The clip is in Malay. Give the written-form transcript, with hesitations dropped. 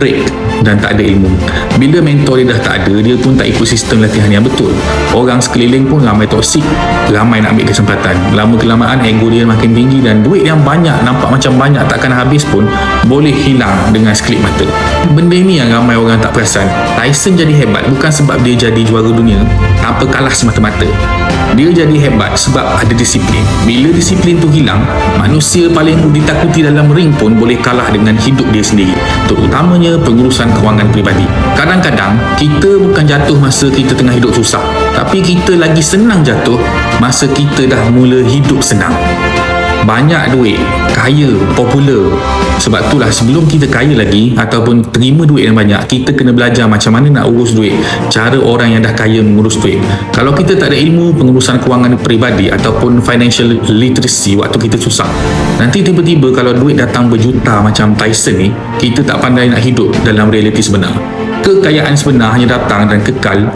break dan tak ada ilmu. Bila mentor dia dah tak ada, dia pun tak ikut sistem latihan yang betul. Orang sekeliling pun ramai toksik, ramai nak ambil kesempatan. Lama-kelamaan ego dia makin tinggi dan duit yang banyak, nampak macam banyak takkan habis pun boleh hilang dengan sekelip mata. Benda ini yang ramai orang tak perasan. Tyson jadi hebat bukan sebab dia jadi juara dunia tanpa kalah semata-mata. Dia jadi hebat sebab ada disiplin. Bila disiplin tu hilang, manusia paling ditakuti dalam ring pun boleh kalah dengan hidup dia sendiri, terutamanya pengurusan kewangan peribadi. Kadang-kadang kita bukan jatuh masa kita tengah hidup susah, tapi kita lagi senang jatuh masa kita dah mula hidup senang. Banyak duit, kaya, popular. Sebab itulah sebelum kita kaya lagi ataupun terima duit yang banyak, kita kena belajar macam mana nak urus duit, cara orang yang dah kaya mengurus duit. Kalau kita tak ada ilmu pengurusan kewangan peribadi ataupun financial literacy waktu kita susah, nanti tiba-tiba kalau duit datang berjuta macam Tyson ni, kita tak pandai nak hidup dalam realiti sebenar. Kekayaan sebenar hanya datang dan kekal